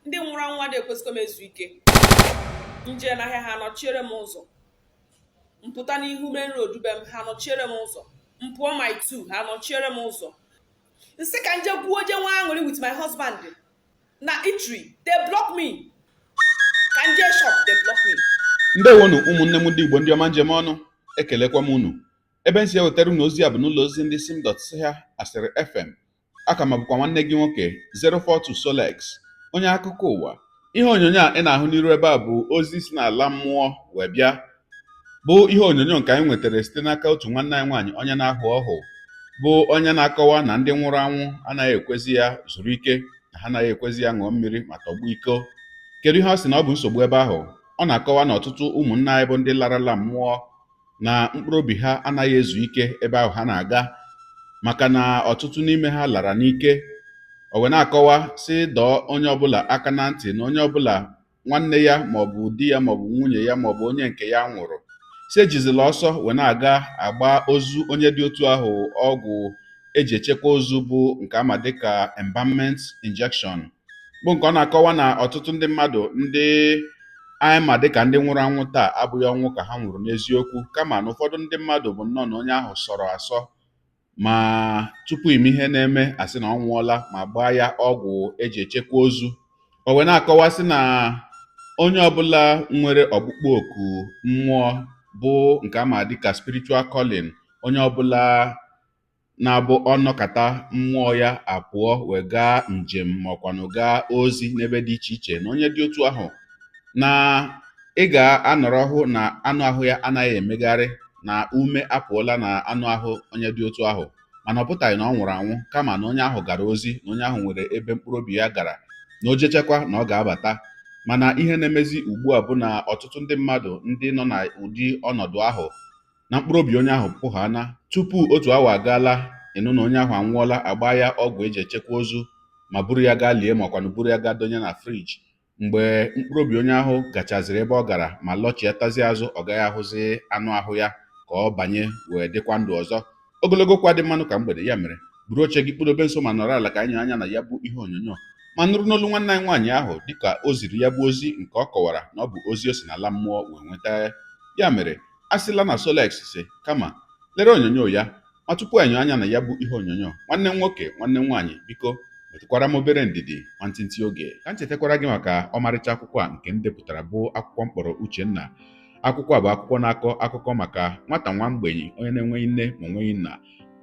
ndị nwụrụ anwụ adịghị ekwesịkwa m ezu ike. Nje n'ahịa ha nọchiere m ụzọ, mpụta n'ihu main road be m ha nọchiere m ụzọ, mpụọ my two ha nọchiere m ụzọ. Nsị ka nje gwuo je nwa aṅụrị with my husband na eatery, they block me. Ka nje shop, they block me. Ndewonu ụmụnne m ndị Igbo ndị ọma njem ọnụ, ekelekwa m unu. Ebe nsi ewetara unu ozi a bụ n'ụlọ ozi ndị sim.ha asịrị FM. Aka m bụkwa nwanne gị nwoke 042 Solex, onye akụkọ ụwa. Ihe onyonyo a ị na-ahụ n'iru ebe a bụ ozi si n'ala mmụọ wee bịa, bụ ihe onyonyo nke anyị nwetara site n'aka otu nwanne anyị nwaanyị onye na-ahụ ọhụ, bụ onye na-akọwa na ndị nwụrụ anwụ anaghị ekwezi ya zuru ike, na ha anaghị ekwezi ya ṅụọ mmiri ma tọgbu iko. Kedu ihe ọ sị na ọ bụ nsogbu ebe ahụ? Ọ na-akọwa na ọtụtụ ụmụnna anyị bụ ndị larala mmụọ na mkpụrụ obi ha anaghị ezu ike ebe ahụ ha na-aga, maka na ọtụtụ n'ime ha lara n'ike. O wee na-akọwa sị dọọ onye ọbụla aka na ntị na onye ọbụla nwanne ya maọbụ di ya maọbụ nwunye ya maọbụ onye nke ya nwụrụ, si ejizila ọsọ wee na-aga agba ozu onye dị otu ahụ ọgwụ eji echekwa ozu bụ nke ama dịka embalmment injection, bụ nke ọ na-akọwa na ọtụtụ ndị mmadụ ndị anyị ma dịka ndị nwụrụ anwụ taa abụghị ọnwụ ka ha nwụrụ n'eziokwu, kama na ụfọdụ ndị mmadụ bụ nnọọ na onye ahụ sọrọ asọ, ma tupu ime ihe na-eme asị na ọ nwụọla ma gbaa ya ọgwụ eji echekwa ozu. O wee na-akọwa sị na onye ọbụla nwere ọkpụkpọ oku mmụọ bụ nke ama dịka spiritual calling, onye ọbụla na-abụ ọnọkata mmụọ ya apụọ wee gaa njem maọkwanụ gaa ozi n'ebe dị iche iche, na onye dị otu ahụ na ị ga-anọrọ hụ na anụ ahụ ya anaghị emegharị, na ume apụọla na anụ ahụ onye dị otu ahụ, mana ọ pụtaghị na ọ nwụrụ anwụ, kama na onye ahụ gara ozi, na onye ahụ nwere ebe mkpụrụ obi ya gara, na o jechekwa na ọ ga-abata. Mana ihe na-emezi ugbu a bụ na ọtụtụ ndị mmadụ ndị nọ na ụdị ọnọdụ ahụ, na mkpụrụ obi onye ahụ pụghana, tupu otu awa agaala, ịnụ na onye ahụ anwụọla, agba ya ọgwụ eji echekwa ozu ma buru ya gaa lie makwanụ buru ya gaa donye na friji. Mgbe mkpụrụ obi onye ahụ gachaziri ebe ọ gara ma lọchiatazi azụ, ọ gaghị ahụzi anụ ahụ ya ka ọ banye wee dịkwa ndụ ọzọ. Ogologo kwa dị mmanụ ka mgbede, ya mere buru oche gị kpụdobe nso ma nọrọ ala ka anyị anya na ya bụ ihe onyonyo, ma nụrụ n'olu nwanne anyị nwaanyị ahụ dịka o ziri ya bụ ozi nke ọ kọwara na ọ bụ ozi o si n'ala mmụọ wee nweta. Ya mere asịla na Solex si kama lere onyonyo ya, ma tupu anyị anya na ya bụ ihe onyonyo, nwanne m nwoke nwanne m nwaanyị, biko wetụkwara m obere ndidi nwantịntị oge ka m chetakwara gị maka ọmarịcha akwụkwọ a nke m depụtara, bụ akwụkwọ mkpọrọ Uchenna. Akwụkwọ a bụ akwụkwọ na-akọ akụkọ maka nwata nwa mgbenyi onye na-enweghị nne ma onweghị nna,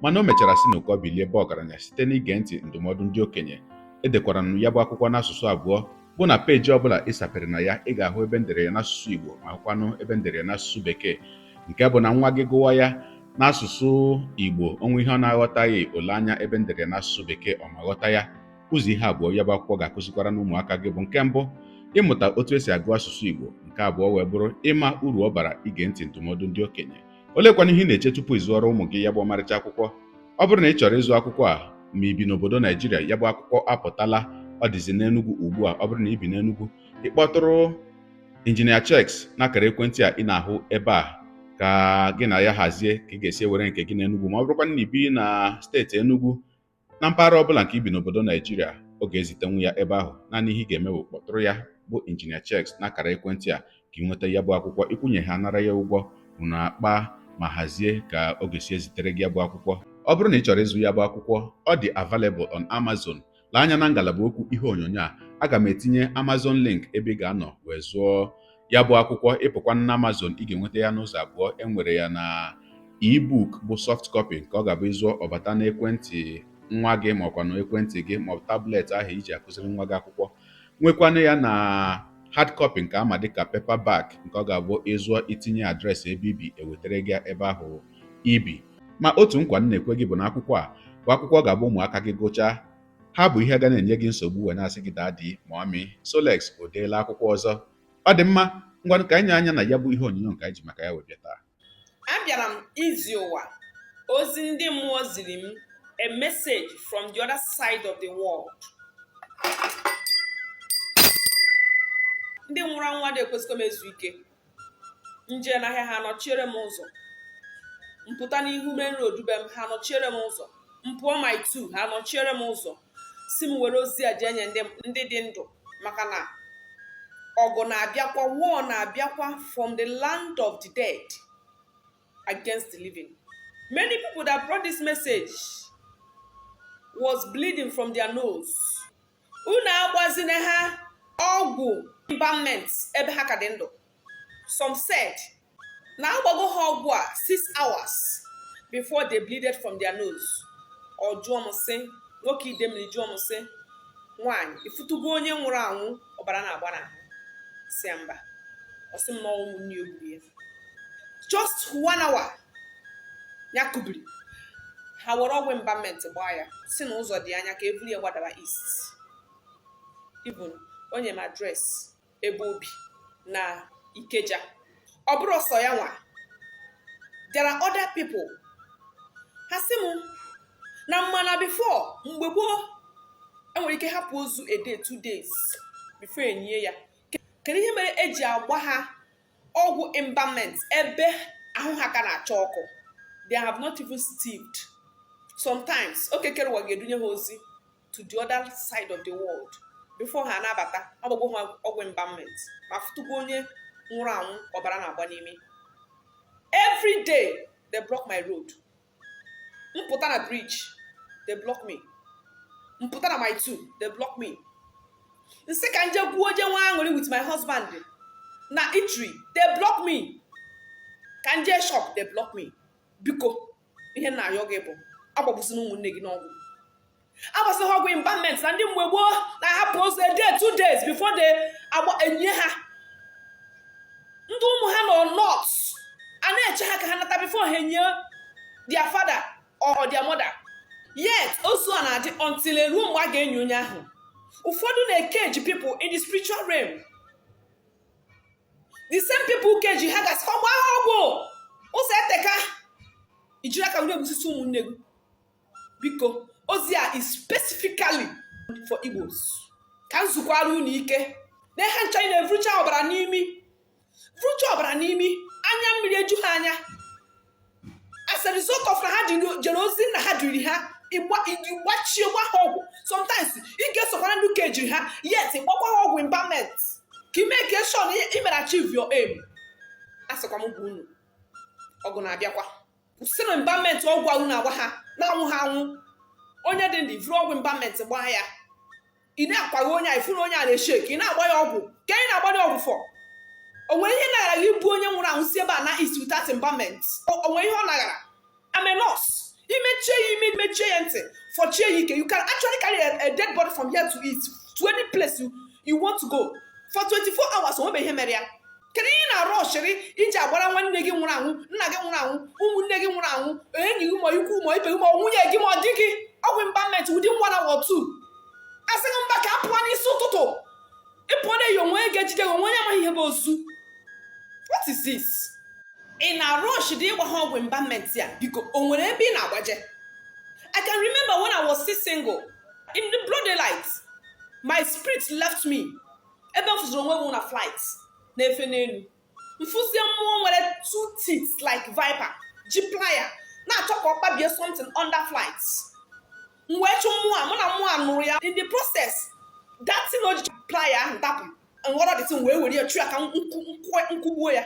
mana o mechara si n'ụkọ bilie ebe ọgaranya site n'ige ntị ndụmọdụ ndị okenye. Edekwara m ya bụ akwụkwọ n'asụsụ abụọ, bụ na peji ọbụla ịsapịrị na ya ị ga-ahụ ebe ndere ya n'asụsụ Igbo ma hụkwanụ ebe ndere ya n'asụsụ Bekee, nke bụ na nwa gị gụwa ya n'asụsụ Igbo onwe ihe ọ na-aghọtaghị, ole anya ebe ndere ya n'asụsụ Bekee ọ ma ghọta ya. Ụzọ ihe abụọ ya bụ akwụkwọ ga-akụzikwara n'ụmụaka gị bụ: nke mbụ, ịmụta otu esi agụ asụsụ Igbo; nke abụọ wee bụrụ ịma uru ọ bara ige ntị ndụmọdụ ndị okenye. Olekwana ihe ị na-eche tupu ịzụọrọ ụmụ gị ya bụ ọmarịcha akwụkwọ? Ọ bụrụ na ị chọrọ ịzụ akwụkwọ a ma ị bi n'obodo Naijiria, ya bụ akwụkwọ apụtala, ọ dịzi n'Enugu ugbu a. Ọ bụrụ na ị bi n'Enugu, ị kpọtụrụ Injinia Checks n'akara ekwentị a ị na-ahụ ebe a ka gị na ya hazie ka ị ga-esi ewere nke gị n'Enugu. Ma ọ bụrụkwa na ị bi na steeti Enugu, na mpaghara ọbụla nke ibi n'obodo Naijiria, ọ ga-ezitenwu ya ebe ahụ. Naanị ihe ị ga-eme bụ kpọtụrụ ya bụ Injinia Checks n'akara ekwentị a ka ị nweta ya bụ akwụkwọ. Ịkwụnye ha nara ya ụgwọ, unu akpa ma hazie ka ọ ga-esi ezitere gị ya bụ akwụkwọ. Ọ bụrụ na ị chọrọ ịzụ ya bụ akwụkwọ, ọ dị available on Amazon. Lee anya na ngalaba okwu ihe onyonyo a, aga m etinye Amazon link ebe ị ga-anọ wee zụọ ya bụ akwụkwọ. Ịpụkwa na Amazon, ị ga-enweta ya n'ụzọ abụọ. Enwere ya na ebook bụ soft copy, nke ọ ga-abụ ịzụọ ọbata n'ekwentị nwa gị ma ọkwa na ekwentị gị ma ọ bụ tablet ahụ iji akụziri nwa gị akwụkwọ. Nwekwanụ ya na hard copy nke ama dịka paperback, nke ọ ga-abụ ịzụọ itinye adreesị ebe ibi, ewetara gị ebe ahụ ibi. Ma otu nkwa m na-ekwe gị bụ na akwụkwọ a bụ akwụkwọ ga-abụ ụmụaka gị gụchaa, ha bụ ihe ga na-enye gị nsogbu wee na-asị gị dadi ma ọmị, Solex o deela akwụkwọ ọzọ. Ọ dị mma, ngwanụ ka anyị anya na ya bụ ihe onyonyo nke anyị ji maka ya wee bịa taa. Abịara m izi ụwa ozi ndị mmụọ ziri m, a message from the other side of the world. Ndị nwụrụ anwụ adịghị ekwesịkwa m ezu ike. Nje n'ahịa ha nọchiere m ụzọ, mpụta n'ihu main road be m ha nọchiere m ụzọ, mpụọ my two ha nọchiere m ụzọ, si m were ozi a jee nye ndị dị ndụ maka na ọgụ na-abịakwa, war na-abịakwa from the land of the dead against the living. Many people that brought this message was bleeding from their nose. Unu agbazine ha ọgwụ embalmment ebe ha ka dị ndụ. Some said na agbago ha ọgwụ a 6 hours before they bleeded from their nose. Ọ jụọ m sị, nwoke idemili jụọ m sị, nwaanyị ifutugo onye nwụrụ anwụ ọbara na-agba n'ahụ? Si mba. Ọ sị m na ụmụnne egburu ya. Just 1 hour ya kubiri, ha were ọgwụ embalmment gbaa ya, si na ụzọ dị anya ka ebuli ya gbadara east. Even onye m adres ebe obi na Ikeja. Ọ bụrụ sọ ya nwa, there are other people. Ha sị m na mmana before, mgbe gboo enwere ike hapụ ozu a day 2 days before enye ya. Kedu ihe mere eji agba ha ọgwụ embalmment ebe ahụ ha ka na-acha ọkụ? They have not even steeped. Sometimes okekere ụwa ga-edunye ha ozi to the other side of the world before ha anabata ọgbagbo ha ọgwụ embalmment ma futugo onye nwụrụ anwụ ọbara na-agba n'ime. Every day they block my road. Mpụta na bridge, they block me. Mpụta na my 2, they block me. Nse ka nje gbuo je nwa aṅụrị with my husband na eatery, they block me. Ka nje shop, they block me. Biko ihe na ayọ gị bụ agbagbusi na ụmụnne gị n'ọgwụ. Agbasi ha ọgwụ embalmment na ndị mgbe gboo na-ahapụ ozu a day 2 days before they enye ha. Ndị ụmụ ha nọ not a na-eche ha ka ha nata before ha enye their father or their mother. Yet ozu a na-adị until eruo mgbe a ga-enye onye ahụ. Ụfọdụ na-ekeji people in the spiritual realm. The same people keji ha gasị ọgba ha ọgwụ ụzọ eteka ijiri aka were egbusisi ụmụnne gị. Biko ozi a is specifically for Igbos. Ka nzukwara unu ike na ha ncha na-evucha ọbara n'imi, vucha ọbara n'imi, anya mmiri eju ha anya. As a result of na ha jere ozi na ha diri ha ịgbachie gwa ha ọgwụ. Sometimes ị ga-esokwana ndị keji ha, yet ịgbakwa ha ọgwụ embalmment ka ime ka eshọn ị mere achieve your aim. Asịkwa m gwa unu ọgụ na-abịakwa. Kwụsị na embalmment ọgwụ a unu agwa ha na-anwụ ha anwụ. Onye dị ndị vụrụ ọgwụ embalmment gbaa ya, ị na-akwaghị onye a ifuru onye a na-eshek, ị na-agba ya ọgwụ ka ị na-agba ya ọgwụ fọ. O nwere ihe na-aghara gị bụ onye nwụrụ anwụ si ebe a na east without embalmment? O nwere ihe ọ naghara? I'm a nurse. Imechie ya ime, mechie ya ntị, fọchie ya ike. You can actually carry a dead body from here to east to any place you want to go for 24 hours. Onwebe ihe mere ya. Kedu ihe na-arụ ọchịrị iji agbara nwanne gị nwụrụ anwụ, nna gị nwụrụ anwụ, ụmụnne gị nwụrụ anwụ, enyi gị ma ikwu ma ibe gị ma nwunye gị ma di gị ọgwụ embalmment within 1 hour or 2? Asị gị mba ka a pụọ n'isi ụtụtụ, ịpụọ na-eyi onwe ga ejide onwe onye amaghị ihe bụ ozu. What is this? Ị na-arụ ọchịrị ịgba ha ọgwụ embalmment ya? Biko o nwere ebe ị na-agbaje? I can remember when I was still single, in the broad daylight, my spirit left me. Ebe m fụziri onwe m na flight na-efe n'elu. Mfụzie mmụọ nwere 2 teeth like viper, ji plier, na-achọ ka ọ kpabie something under flight. Mgbe chụ mmụọ mụ na mmụọ nụrụ ya. In the process, that thing o ji plier ahụ dapụ nghọrọ the thing wee were ya chụ ya ka nkwugbuo ya.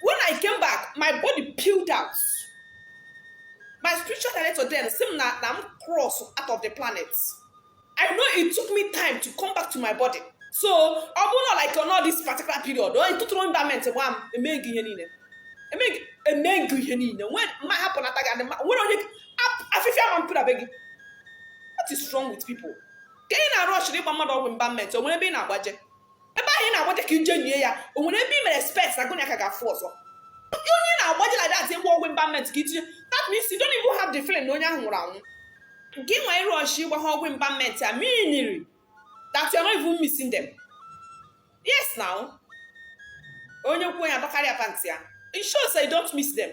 When I came back, my body peeled out. My spiritual director then seemed that I'm cross out of the planet. I know it took me time to come back to my body. So, I will not like on this particular period. It took me embalmment. When my happen what is wrong with people? Can you not rush the mother embalmment or when be in a budget? Ebe anyị na-agbaje ka ije nye ya, o nwere ebe i mere respect na gụnya ka ga-afụ ọzọ. Onye na-agbaje like that ịgba ọgwụ embalmment ka itinye, that means you don't even have the feeling na onye ahụ nwụrụ anwụ. Nke nwa iru ọchị ịgba ha ọgwụ embalmment a meaniri that you are not even missing them. Yes now. Onye kwuo ya dọkarị apantị ya, it shows that you don't miss them.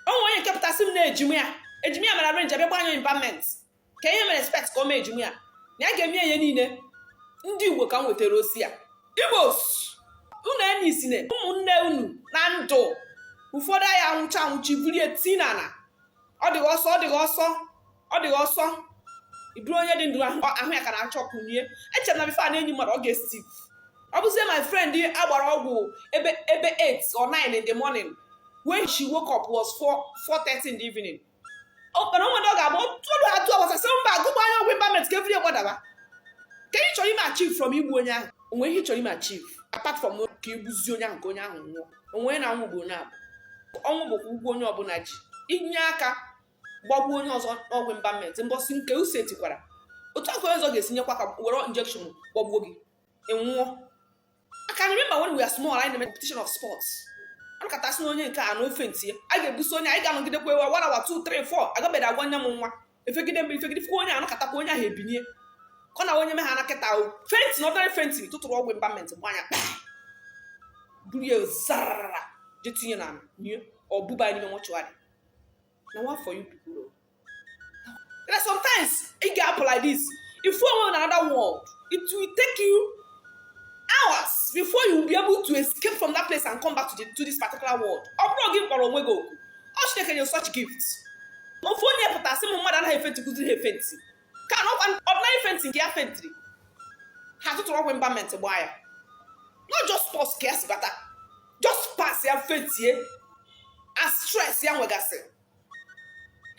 O nwere onye nke pụtasị m na ejim ya mara range abịa gbanyụ embalmment ka ihe mere respect ka o mee ejim ya na ya ga-eme ihe niile. Ndị Igbo ka m wetara osi ya. Igbos, unu enyisine ụmụnne unu na ndụ. Ụfọdụ anyị anwụcha anwụchi bulie tinana. Ọ dịghị ọsọ. iburu onye dị ndụ ahụ ya ka na-achọ kwunye echere na bifo a na-enyi mmadụ ọ ga-estiv ọ bụzie my friend agbara ọgwụ ebe 8 or 9 in the morning when she woke up was 4:30 in the evening okpere onwe ọ ga-abụ tụrụ atụ ọgbasasị mba agụgba anya ọgwụ ịbamet ka evri gbadaba ka ị chọrọ ime achieve from igbu onye ahụ onwe ihe ị chọrọ ime achieve apart from ka igbuzi onye ahụ ka onye ahụ nwụọ onwe na anwụ bụ onye abụ ọnwụ bụkwa ugwu onye ọbụla ji inye aka gbagbuo onye ọzọ ọgwụ ịbamet mbọsị nke use tikwara otu aka onye ọzọ ga-esi nyekwa ka were injection gbagbuo gị enwụọ I can remember when we were small anyị na-eme competition of sports anụkatasị na onye nke a na ofe ntie a ga-ebuso onye anyị ga-anọgidekwa ewe 1 hour 2 3 4 agabeda agwa nya m nwa efegide mgbe ifegide fukwa onye anụkatakwa onye ahụ ebinie ọ na onye me ha na kịta fenti na ọdara fenti tụtụrụ ọgwụ ịbamet gbanya buru ya zarara je tinye na nye ọbụba anyị n'ime mọchụarị na one for you people there are sometimes it get happen like this if you are in another world it will take you hours before you will be able to escape from that place and come back to this particular world ọ bụrụ gị kpọrọ onwe gị oku ọ Chineke nye such gifts ofu onye pụta sị m mmadụ anaghị efenti kụziri ha efenti ka na ọdịnarị fenti nke ya fentiri ha tụtụrụ ọgwụ ịbamet gbaa ya not just sports ka ya si bata just pass ya fentie as stress ya nwegasị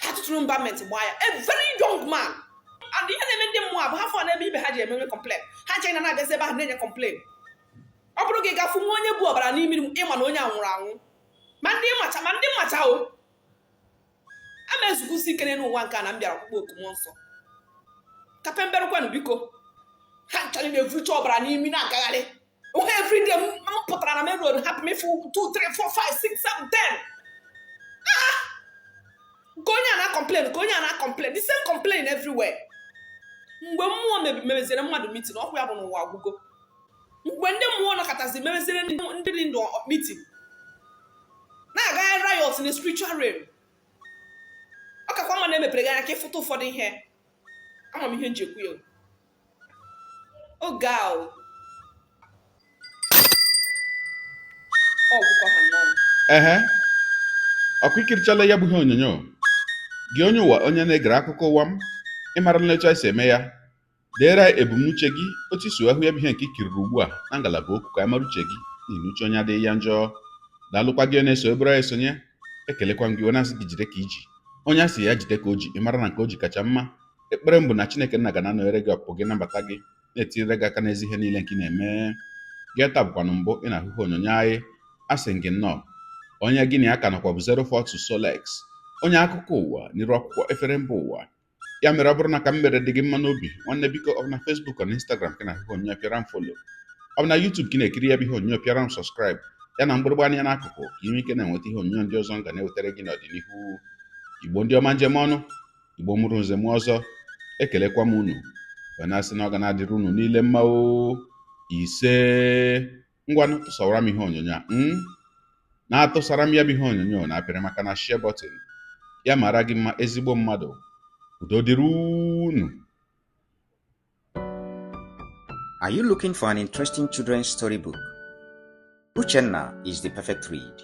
ha tụtụrụ ịbamet gbaa ya a very young man and ihe na-eme ndị mmụọ bụ ha fọ n'ebe ibe ha ji emewe complain ha nche na-abịazi ebe ahụ na-enye complain ọ bụrụ gị gafu nwa onye bụ ọbara n'ime ịma na onye a nwụrụ anwụ ma ndị mmacha o a ma ezukwusi ikere n'ụwa nke a na m bịara ọkpụkpọ oku mmụọ nsọ kape mberụkwanụ biko ha nchara na-evucha ọbara n'imi na-agagharị ohe everyday m pụtara na main road hapụ m ịfụ 2 3 4 5 6 7 10 ka onye a na-complain ka onye a na-complain the same complain everywhere mgbe mmụọ mebezere mmadụ mitin ọkụ ya bụ n'ụwa agwụgo mgbe ndị mmụọ nọkọtazi mebezere ndị dị ndụ mitin na-agagharị riot na spiritual realm ọ kakwa mma na-emepere gị anya ka ịfụta ụfọdụ ihe ama m ihe njekwu ya oge ahụ ọgwụkọ ha n'ọnụ ọkụ ikirichala ya bụ ihe onyonyo gị onye ụwa onye na-egere akụkọ ụwa m ịmara nlecha esi eme ya deere ebumnuche gị otu isi ahụ ya bụ ihe nke ikiriri ugbu a na ngalaba okwu ka mara uche gị n'ihi uche onye adịghị ya njọ daalụkwa gị na-eso ebere esonye ekelekwa m gị onye asị gị jide ka iji onye asị ya jide ka o ji ịmara na nke o ji kacha mma ekpere m bụ na Chineke nna ga na-anọnyere gị ọpụ gị nabata gị na-etinyere gị aka n'ezi ihe niile nke ị na-eme gị taa bụkwanụ mbụ ị na-ahụhụ onyonyo anyị asị gị nnọọ onye gị na ya ka nọkwa bụ 042 Solex onye akụkọ ụwa n'iru akwụkwọ efere mba ụwa ya mere ọ bụrụ na ka m mere dị gị mma n'obi nwanne biko ọ bụ na Facebook na Instagram ka na-ahụhụ onyonyo pịara m follow ọ bụ na YouTube ka na-ekiri ya bụ ihe onyonyo pịara m subscribe ya na mgbịrịgba anya n'akụkụ ka inwe ike na-enweta ihe onyonyo ndị ọzọ m ga na-ewetara gị n'ọdịnihu Igbo ndị ọma njem ọnụ Igbo mụrụ nze m ọzọ ekelekwa m unu wee na-asị na ọ ga na-adịrị unu niile mma ise ngwanụ tụsawara m ihe onyonyo a na-atụsara m ya bụ ihe onyonyo na-apịrị maka na share button ya mara gị mma ezigbo mmadụ udo dịrị unu. Are you looking for an interesting children's storybook? Uchenna is the perfect read.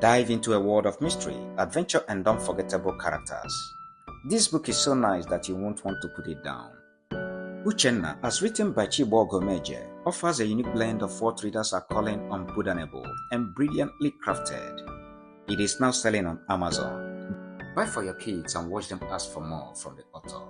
Dive into a world of mystery, adventure, and unforgettable characters. This book is so nice that you won't want to put it down. Uchenna, as written by Chibogo Meje, offers a unique blend of what readers are calling unpardonable and brilliantly crafted. It is now selling on Amazon. Buy for your kids and watch them ask for more from the author.